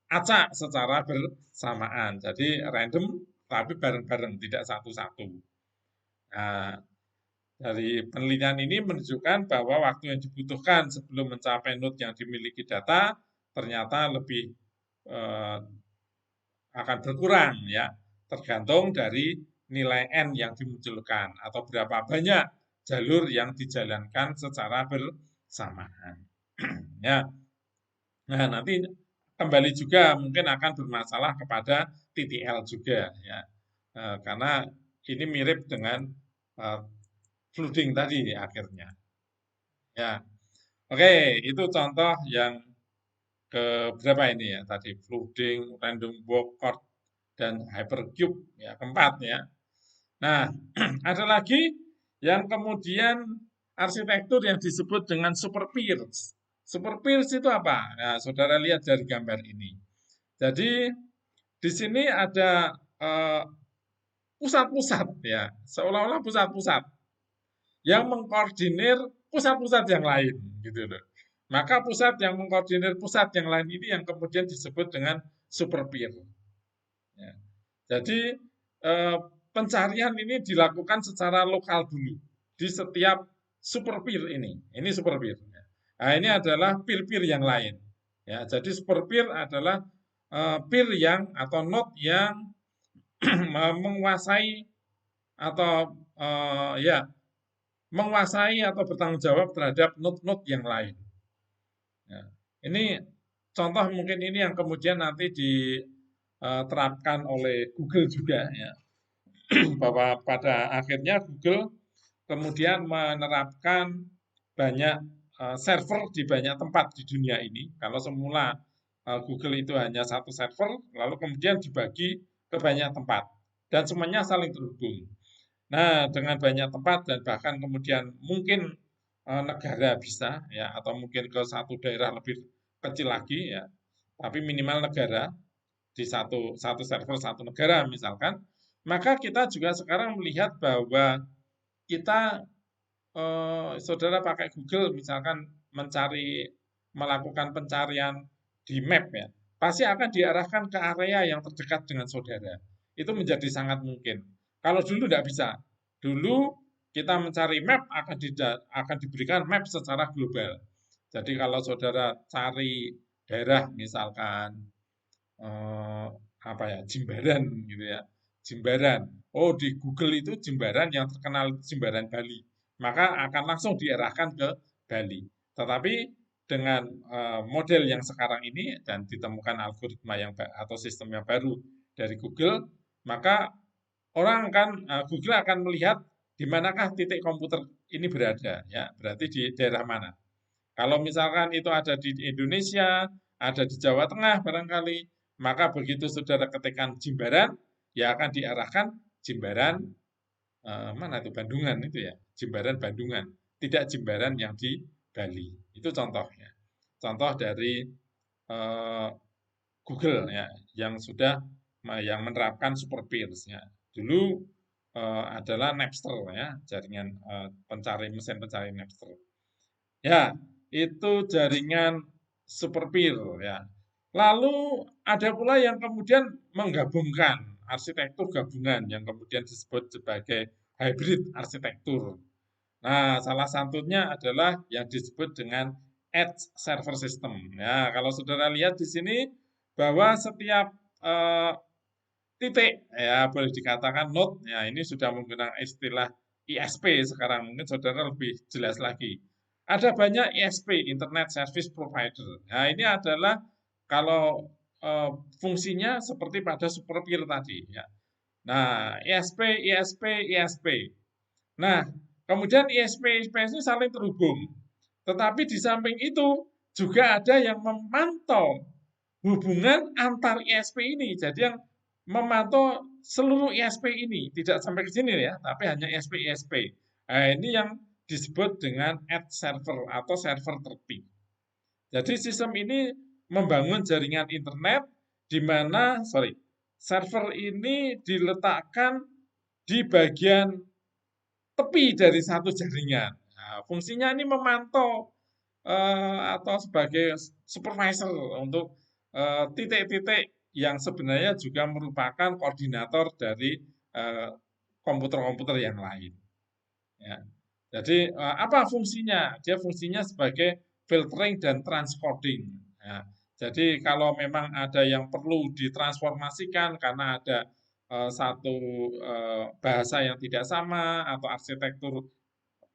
acak secara bersamaan. Jadi random tapi bareng-bareng, tidak satu-satu. Nah, dari penelitian ini menunjukkan bahwa waktu yang dibutuhkan sebelum mencapai node yang dimiliki data ternyata lebih eh, akan berkurang ya, tergantung dari nilai N yang dimunculkan atau berapa banyak jalur yang dijalankan secara bersamaan. Ya. Nah, nanti kembali juga mungkin akan bermasalah kepada TTL juga ya. Karena ini mirip dengan eh, flooding tadi akhirnya. Ya. Oke, itu contoh yang ke berapa ini ya tadi flooding, random walk, chord, dan hypercube ya keempat ya. Nah, ada lagi yang kemudian arsitektur yang disebut dengan super peers. Super peers itu apa? Nah, saudara lihat dari gambar ini. Jadi di sini ada pusat-pusat ya, seolah-olah pusat-pusat yang mengkoordinir pusat-pusat yang lain gitu loh. Maka pusat yang mengkoordinir pusat yang lain ini yang kemudian disebut dengan super peer. Ya. Jadi pencarian ini dilakukan secara lokal dulu di setiap super peer ini. Ini super peer. Nah, ini adalah peer-peer yang lain. Ya, jadi super peer adalah peer yang atau node yang menguasai atau ya menguasai atau bertanggung jawab terhadap node-node yang lain. Ya. Ini contoh mungkin ini yang kemudian nanti diterapkan oleh Google juga ya, bahwa pada akhirnya Google kemudian menerapkan banyak server di banyak tempat di dunia ini. Kalau semula Google itu hanya satu server, lalu kemudian dibagi ke banyak tempat dan semuanya saling terhubung. Nah, dengan banyak tempat dan bahkan kemudian mungkin negara bisa ya atau mungkin ke satu daerah lebih kecil lagi ya, tapi minimal negara di satu server satu negara misalkan, maka kita juga sekarang melihat bahwa kita saudara pakai Google misalkan melakukan pencarian di map ya, pasti akan diarahkan ke area yang terdekat dengan saudara. Itu menjadi sangat mungkin. Kalau dulu tidak bisa. Dulu kita mencari map akan diberikan map secara global. Jadi kalau saudara cari daerah misalkan eh, apa ya Jimbaran gitu ya, Jimbaran. Oh di Google itu Jimbaran yang terkenal Jimbaran Bali, maka akan langsung diarahkan ke Bali. Tetapi dengan model yang sekarang ini dan ditemukan algoritma yang atau sistem yang baru dari Google, maka Google akan melihat di manakah titik komputer ini berada, ya berarti di daerah mana. Kalau misalkan itu ada di Indonesia, ada di Jawa Tengah barangkali, maka begitu saudara ketikkan Jimbaran, ya akan diarahkan Jimbaran mana itu Bandungan itu ya, Jimbaran Bandungan, tidak Jimbaran yang di Bali. Itu contohnya. Contoh dari eh, Google ya, yang sudah yang menerapkan super peers ya. Dulu adalah Napster ya, jaringan mesin pencari Napster. Ya, itu jaringan super peer ya. Lalu ada pula yang kemudian menggabungkan arsitektur gabungan yang kemudian disebut sebagai hybrid arsitektur. Nah, salah satunya adalah yang disebut dengan edge server system. Ya, kalau saudara lihat di sini bahwa setiap eh, titik ya boleh dikatakan node ya ini sudah menggunakan istilah ISP sekarang mungkin saudara lebih jelas lagi. Ada banyak ISP Internet Service Provider. Nah, ini adalah kalau fungsinya seperti pada super peer tadi ya. Nah, ISP, ISP, ISP. Nah, kemudian ISP ini saling terhubung. Tetapi di samping itu juga ada yang memantau hubungan antar ISP ini. Jadi yang memantau seluruh ISP ini, tidak sampai ke sini ya, tapi hanya ISP-ISP. Nah, ini yang disebut dengan edge server atau server terping. Jadi sistem ini membangun jaringan internet di mana, server ini diletakkan di bagian tepi dari satu jaringan. Nah, fungsinya ini memantau atau sebagai supervisor untuk titik-titik yang sebenarnya juga merupakan koordinator dari komputer-komputer yang lain. Ya. Jadi apa fungsinya? Dia fungsinya sebagai filtering dan transcoding. Ya. Jadi kalau memang ada yang perlu ditransformasikan karena ada satu bahasa yang tidak sama atau arsitektur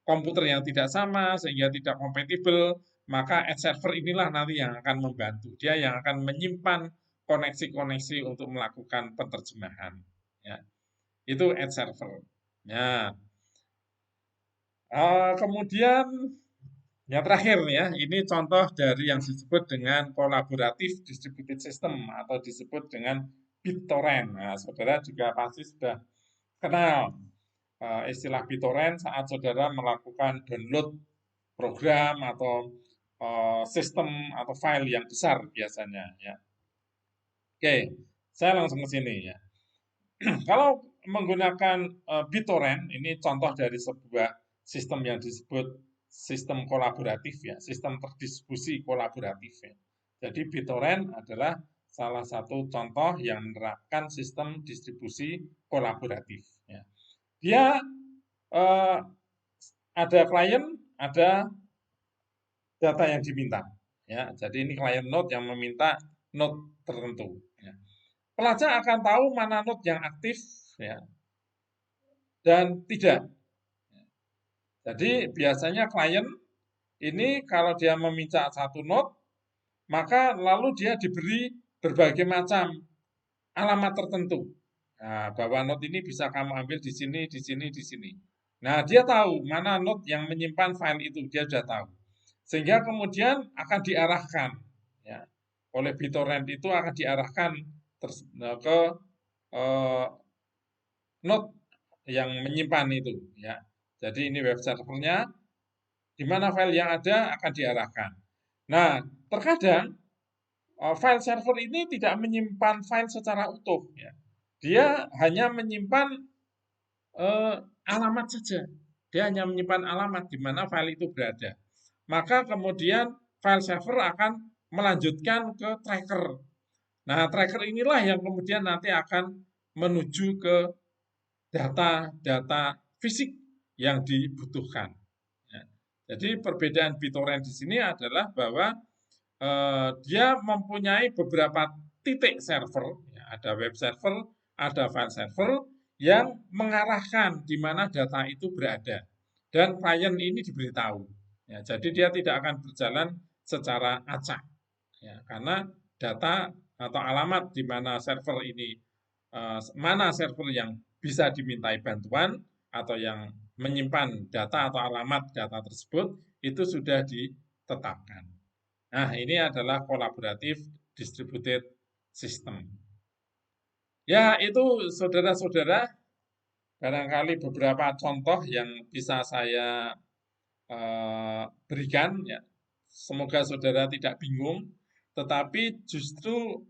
komputer yang tidak sama sehingga tidak kompatibel, maka edge server inilah nanti yang akan membantu. Dia yang akan menyimpan koneksi-koneksi untuk melakukan penerjemahan. Ya, itu edge server. Ya, kemudian yang terakhir ya, ini contoh dari yang disebut dengan kolaboratif distributed system atau disebut dengan BitTorrent. Nah, saudara juga pasti sudah kenal istilah BitTorrent saat saudara melakukan download program atau sistem atau file yang besar biasanya ya. Oke, saya langsung ke sini ya. Kalau menggunakan BitTorrent, ini contoh dari sebuah sistem yang disebut sistem kolaboratif ya, sistem terdistribusi kolaboratif ya. Jadi BitTorrent adalah salah satu contoh yang menerapkan sistem distribusi kolaboratif ya. Dia ada klien, ada data yang diminta. Ya, jadi ini klien node yang meminta node tertentu. Ya. Pelacak akan tahu mana node yang aktif ya, dan tidak. Jadi biasanya klien ini kalau dia meminta satu node, maka lalu dia diberi berbagai macam alamat tertentu. Nah, bahwa node ini bisa kamu ambil di sini, di sini, di sini. Nah, dia tahu mana node yang menyimpan file itu, dia sudah tahu. Sehingga kemudian akan diarahkan ya, oleh BitTorrent itu akan diarahkan ke eh, node yang menyimpan itu ya. Jadi ini web servernya, di mana file yang ada akan diarahkan. Nah, terkadang file server ini tidak menyimpan file secara utuh ya. Dia hanya menyimpan alamat saja. Dia hanya menyimpan alamat di mana file itu berada. Maka kemudian file server akan melanjutkan ke tracker. Nah, tracker inilah yang kemudian nanti akan menuju ke data-data fisik yang dibutuhkan. Ya. Jadi perbedaan BitTorrent di sini adalah bahwa dia mempunyai beberapa titik server, ya, ada web server, ada file server yang mengarahkan di mana data itu berada. Dan klien ini diberitahu. Ya, jadi dia tidak akan berjalan secara acak. Ya, karena data atau alamat di mana server ini, mana server yang bisa dimintai bantuan atau yang menyimpan data atau alamat data tersebut, itu sudah ditetapkan. Nah, ini adalah kolaboratif distributed system. Ya, itu saudara-saudara, barangkali beberapa contoh yang bisa saya berikan. Ya. Semoga saudara tidak bingung, tetapi justru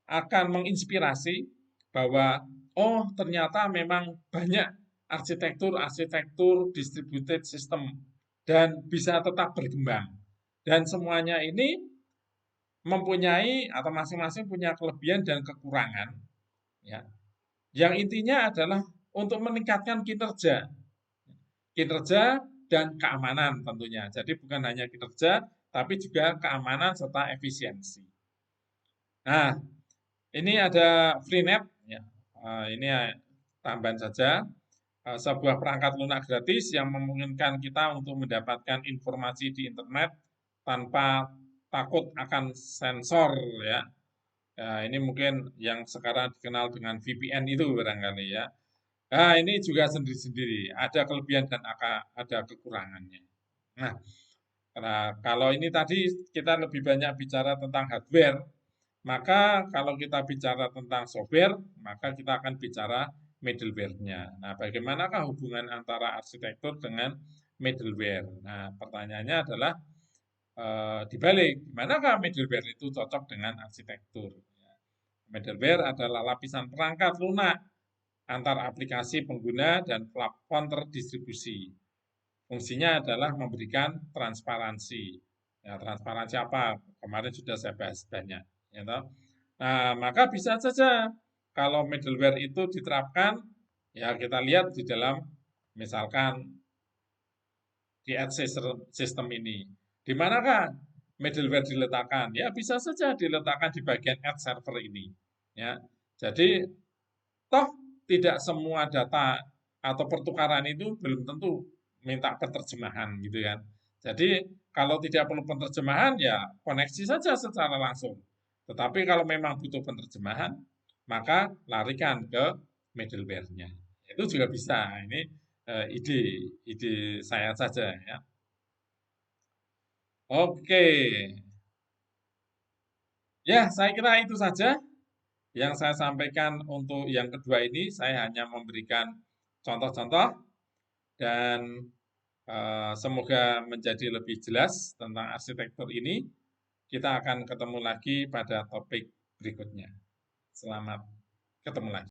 akan menginspirasi bahwa oh ternyata memang banyak arsitektur distributed system dan bisa tetap berkembang. Dan semuanya ini mempunyai atau masing-masing punya kelebihan dan kekurangan, ya. Yang intinya adalah untuk meningkatkan kinerja, kinerja dan keamanan tentunya. Jadi bukan hanya kinerja, tapi juga keamanan serta efisiensi. Nah, ini ada Freenet, ya. Ini tambahan saja. Sebuah perangkat lunak gratis yang memungkinkan kita untuk mendapatkan informasi di internet tanpa takut akan sensor, ya. Ya, ini mungkin yang sekarang dikenal dengan VPN itu barangkali, ya. Nah, ini juga sendiri-sendiri, ada kelebihan dan ada kekurangannya. Nah, kalau ini tadi kita lebih banyak bicara tentang hardware, maka kalau kita bicara tentang software, maka kita akan bicara middleware-nya. Nah, bagaimanakah hubungan antara arsitektur dengan middleware? Nah, pertanyaannya adalah dibalik, manakah middleware itu cocok dengan arsitektur? Middleware adalah lapisan perangkat lunak antar aplikasi pengguna dan platform terdistribusi. Fungsinya adalah memberikan transparansi. Ya, transparansi apa? Kemarin sudah saya bahas banyak. Ya, nah, maka bisa saja kalau middleware itu diterapkan, ya kita lihat di dalam misalkan di edge system ini. Di manakah middleware diletakkan? Ya bisa saja diletakkan di bagian edge server ini. Ya, jadi toh tidak semua data atau pertukaran itu belum tentu minta penerjemahan gitu kan. Jadi kalau tidak perlu penerjemahan ya koneksi saja secara langsung. Tetapi kalau memang butuh penerjemahan, maka larikan ke middleware-nya. Itu juga bisa. Ini ide saya saja ya. Oke. Ya, saya kira itu saja yang saya sampaikan untuk yang kedua ini. Saya hanya memberikan contoh-contoh dan semoga menjadi lebih jelas tentang arsitektur ini. Kita akan ketemu lagi pada topik berikutnya. Selamat ketemu lagi.